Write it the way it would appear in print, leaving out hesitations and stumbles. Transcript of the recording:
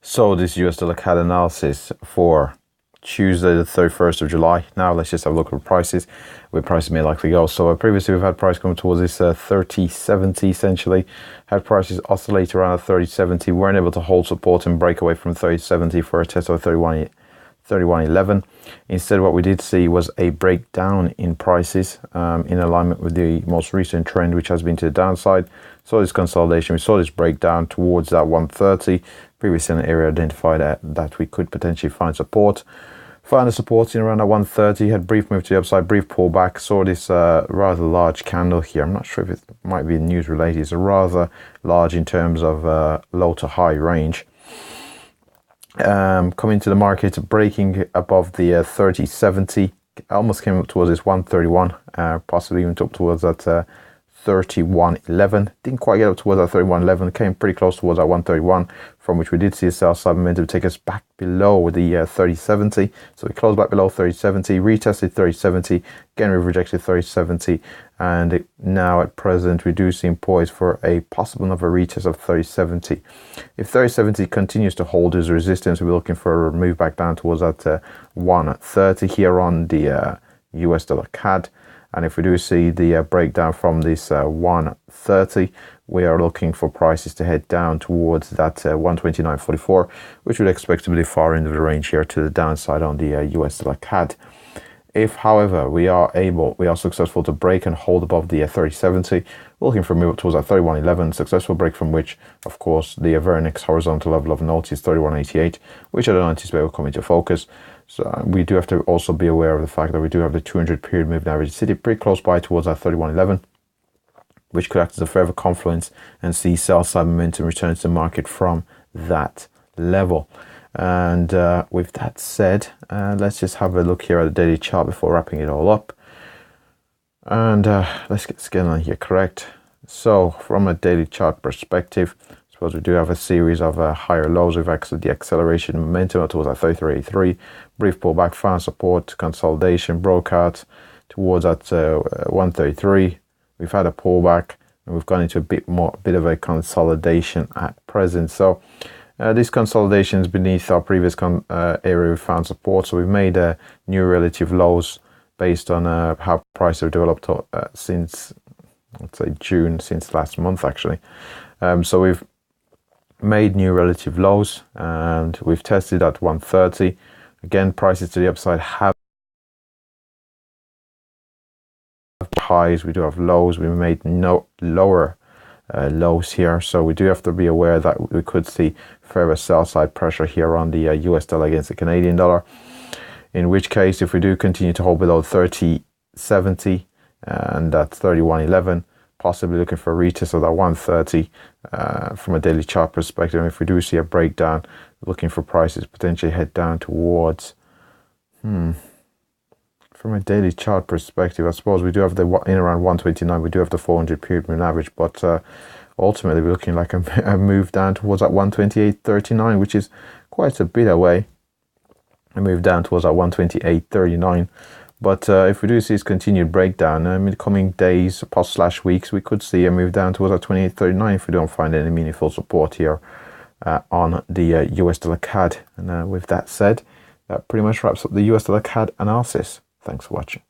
So this US dollar CAD analysis for Tuesday the 31st of July. Now let's just have a look at prices, where prices may likely go. So previously we've had price coming towards this 3070 essentially. Had prices oscillate around 3070, weren't able to hold support and break away from 3070 for a test of 3111. Instead, what we did see was a breakdown in prices in alignment with the most recent trend, which has been to the downside. So this consolidation, we saw this breakdown towards that 130, previously an area identified that we could potentially find support. Found the support in around that 130, had brief move to the upside, brief pullback, saw this rather large candle here. I'm not sure if it might be news related. It's a rather large in terms of low to high range. Coming to the market, breaking above the 3070, almost came up towards this 131, possibly even up towards that 3111. Didn't quite get up towards that 3111, came pretty close towards that 131, from which we did see a sell side momentum take us back below the 3070. So we closed back below 3070, retested 3070, again we've rejected 3070, and now at present we do seem poised for a possible another retest of 3070. If 3070 continues to hold as resistance, we're looking for a move back down towards that 130 here on the US dollar CAD. And if we do see the breakdown from this 130, we are looking for prices to head down towards that 129.44, which we'd expect to be the far end of the range here to the downside on the US dollar CAD. If, however, we are successful to break and hold above the 3070, we're looking for a move up towards that 3111, successful break from which, of course, the very next horizontal level of note is 3188, which I don't anticipate will come into focus. So we do have to also be aware of the fact that we do have the 200 period moving average sitting pretty close by towards that 3111, which could act as a further confluence and see sell side momentum return to the market from that level. And with that said, let's just have a look here at the daily chart before wrapping it all up. And let's get skin on here correct. So from a daily chart perspective, I suppose we do have a series of higher lows. We've actually the acceleration momentum towards that 3383, brief pullback, found support, consolidation, broke out towards that 133. We've had a pullback and we've gone into a bit of a consolidation at present. So this consolidation is beneath our previous area we found support. So we've made new relative lows based on how prices have developed since, let's say, June, since last month actually. So we've made new relative lows and we've tested at 130. Again, prices to the upside have highs, we do have lows. We made no lower lows here, so we do have to be aware that we could see further sell side pressure here on the US dollar against the Canadian dollar, in which case if we do continue to hold below 3070 and that's 3111, possibly looking for a retest of that 130 from a daily chart perspective. And if we do see a breakdown, looking for prices potentially head down towards from a daily chart perspective, I suppose we do have the in around 129, we do have the 400 period moving average, but ultimately we're looking like a move down towards that 128.39, which is quite a bit away. A move down towards that 128.39. But if we do see this continued breakdown in the coming days, /weeks, we could see a move down towards that 28.39 if we don't find any meaningful support here on the US dollar CAD. And with that said, that pretty much wraps up the US dollar CAD analysis. Thanks for watching.